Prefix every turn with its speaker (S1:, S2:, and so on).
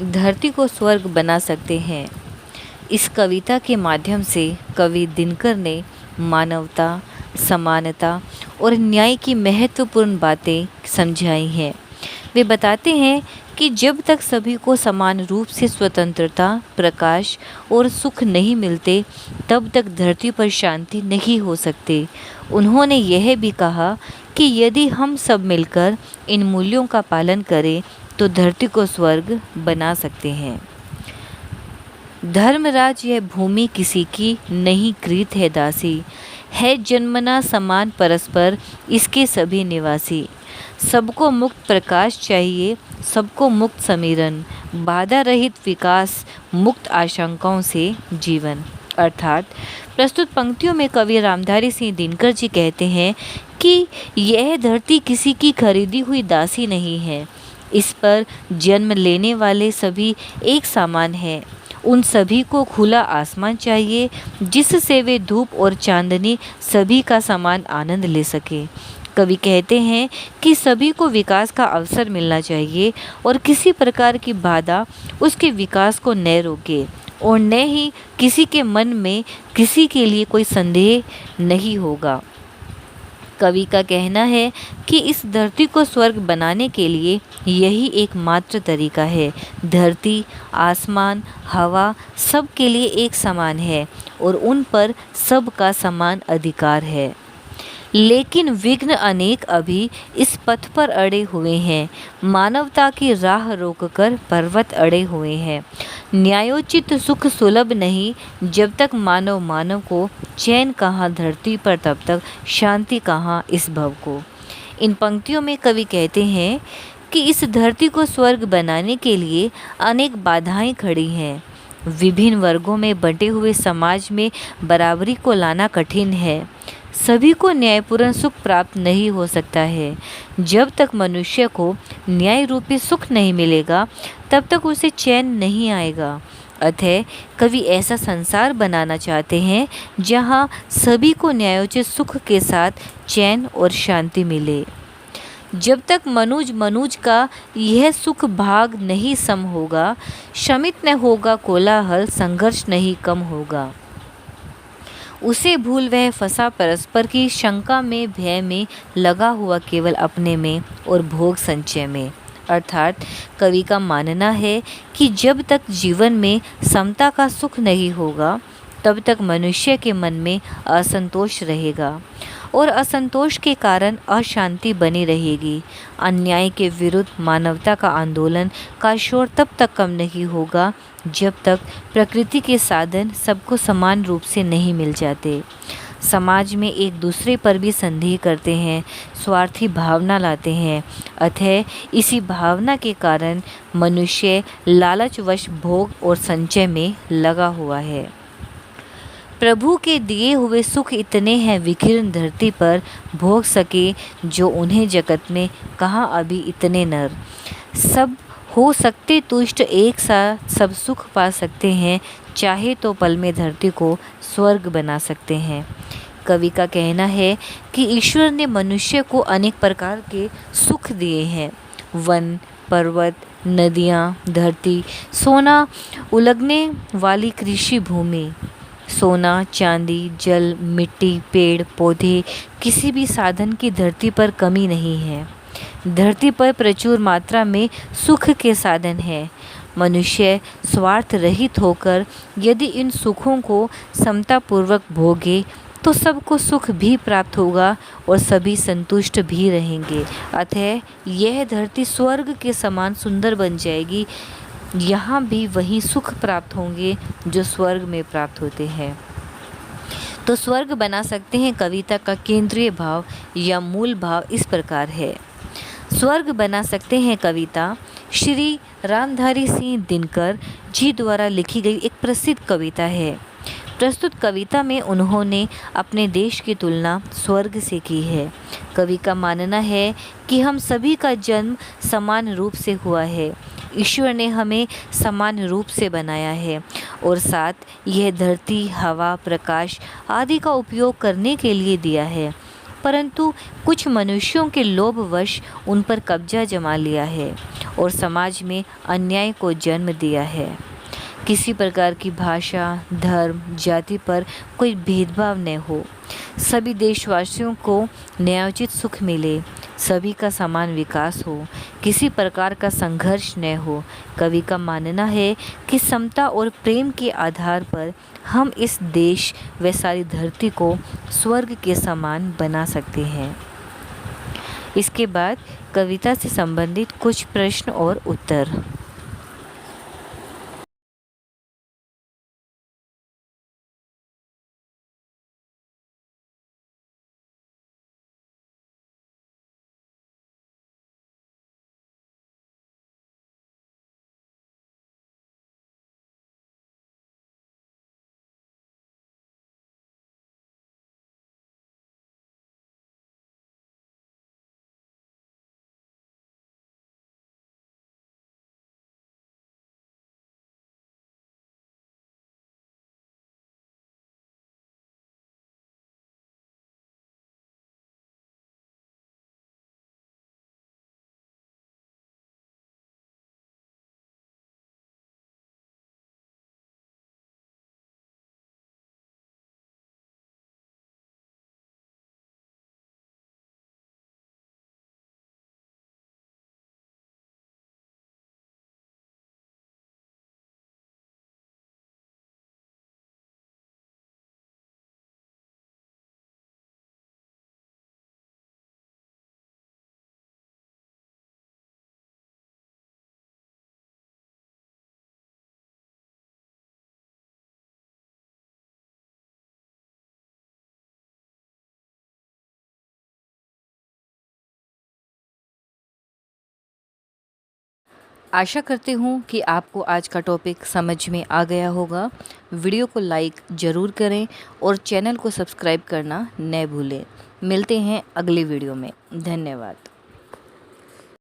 S1: धरती को स्वर्ग बना सकते हैं। इस कविता के माध्यम से कवि दिनकर ने मानवता, समानता और न्याय की महत्वपूर्ण बातें समझाई हैं। वे बताते हैं कि जब तक सभी को समान रूप से स्वतंत्रता, प्रकाश और सुख नहीं मिलते, तब तक धरती पर शांति नहीं हो सकती। उन्होंने यह भी कहा कि यदि हम सब मिलकर इन मूल्यों का पालन करें तो धरती को स्वर्ग बना सकते हैं। धर्मराज यह भूमि किसी की नहीं कृत है दासी, है जन्मना समान परस्पर इसके सभी निवासी। सबको मुक्त प्रकाश चाहिए, सबको मुक्त समीरण, बाधा रहित विकास, मुक्त आशंकाओं से जीवन। अर्थात प्रस्तुत पंक्तियों में कवि रामधारी सिंह दिनकर जी कहते हैं कि यह धरती किसी की खरीदी हुई दासी नहीं है। इस पर जन्म लेने वाले सभी एक समान हैं। उन सभी को खुला आसमान चाहिए जिससे वे धूप और चांदनी सभी का समान आनंद ले सके। कवि कहते हैं कि सभी को विकास का अवसर मिलना चाहिए और किसी प्रकार की बाधा उसके विकास को न रोके और न ही किसी के मन में किसी के लिए कोई संदेह नहीं होगा। कवि का कहना है कि इस धरती को स्वर्ग बनाने के लिए यही एकमात्र तरीका है। धरती, आसमान, हवा सब के लिए एक समान है और उन पर सबका समान अधिकार है। लेकिन विघ्न अनेक अभी इस पथ पर अड़े हुए हैं। मानवता की राह रोककर पर्वत अड़े हुए हैं। न्यायोचित सुख सुलभ नहीं, जब तक मानव मानव को चैन कहाँ धरती पर, तब तक शांति कहाँ इस भव को। इन पंक्तियों में कवि कहते हैं कि इस धरती को स्वर्ग बनाने के लिए अनेक बाधाएं खड़ी हैं। विभिन्न वर्गों में बंटे हुए समाज में बराबरी को लाना कठिन है। सभी को न्यायपूर्ण सुख प्राप्त नहीं हो सकता है। जब तक मनुष्य को न्याय रूपी सुख नहीं मिलेगा, तब तक उसे चैन नहीं आएगा। अतः कवि ऐसा संसार बनाना चाहते हैं जहाँ सभी को न्यायोचित सुख के साथ चैन और शांति मिले। जब तक मनुज का यह सुख भाग नहीं सम होगा, शमित न होगा कोलाहल, संघर्ष नहीं कम होगा। उसे भूल वह फंसा परस्पर की शंका में, भय में, लगा हुआ केवल अपने में और भोग संचय में। अर्थात कवि का मानना है कि जब तक जीवन में समता का सुख नहीं होगा, तब तक मनुष्य के मन में असंतोष रहेगा और असंतोष के कारण अशांति बनी रहेगी। अन्याय के विरुद्ध मानवता का आंदोलन का शोर तब तक कम नहीं होगा जब तक प्रकृति के साधन सबको समान रूप से नहीं मिल जाते। समाज में एक दूसरे पर भी संदेह करते हैं, स्वार्थी भावना लाते हैं। अतः इसी भावना के कारण मनुष्य लालचवश भोग और संचय में लगा हुआ है। प्रभु के दिए हुए सुख इतने हैं विकीर्ण धरती पर, भोग सके जो उन्हें जगत में कहाँ अभी इतने नर। सब हो सकते तुष्ट, एक साथ सब सुख पा सकते हैं, चाहे तो पल में धरती को स्वर्ग बना सकते हैं। कवि का कहना है कि ईश्वर ने मनुष्य को अनेक प्रकार के सुख दिए हैं। वन, पर्वत, नदियाँ, धरती, सोना उलगने वाली कृषि भूमि, सोना, चांदी, जल, मिट्टी, पेड़ पौधे, किसी भी साधन की धरती पर कमी नहीं है। धरती पर प्रचुर मात्रा में सुख के साधन है। मनुष्य स्वार्थ रहित होकर यदि इन सुखों को समतापूर्वक भोगे तो सबको सुख भी प्राप्त होगा और सभी संतुष्ट भी रहेंगे। अतः यह धरती स्वर्ग के समान सुंदर बन जाएगी। यहाँ भी वही सुख प्राप्त होंगे जो स्वर्ग में प्राप्त होते हैं। तो स्वर्ग बना सकते हैं कविता का केंद्रीय भाव या मूल भाव इस प्रकार है। स्वर्ग बना सकते हैं कविता श्री रामधारी सिंह दिनकर जी द्वारा लिखी गई एक प्रसिद्ध कविता है। प्रस्तुत कविता में उन्होंने अपने देश की तुलना स्वर्ग से की है। कवि का मानना है कि हम सभी का जन्म समान रूप से हुआ है। ईश्वर ने हमें समान रूप से बनाया है और साथ यह धरती, हवा, प्रकाश आदि का उपयोग करने के लिए दिया है। परंतु कुछ मनुष्यों के लोभवश उन पर कब्जा जमा लिया है और समाज में अन्याय को जन्म दिया है। किसी प्रकार की भाषा, धर्म, जाति पर कोई भेदभाव न हो, सभी देशवासियों को न्यायोचित सुख मिले, सभी का समान विकास हो, किसी प्रकार का संघर्ष न हो। कवि का मानना है कि समता और प्रेम के आधार पर हम इस देश व सारी धरती को स्वर्ग के समान बना सकते हैं। इसके बाद कविता से संबंधित कुछ प्रश्न और उत्तर। आशा करती हूँ कि आपको आज का टॉपिक समझ में आ गया होगा। वीडियो को लाइक ज़रूर करें और चैनल को सब्सक्राइब करना न भूलें। मिलते हैं अगली वीडियो में। धन्यवाद।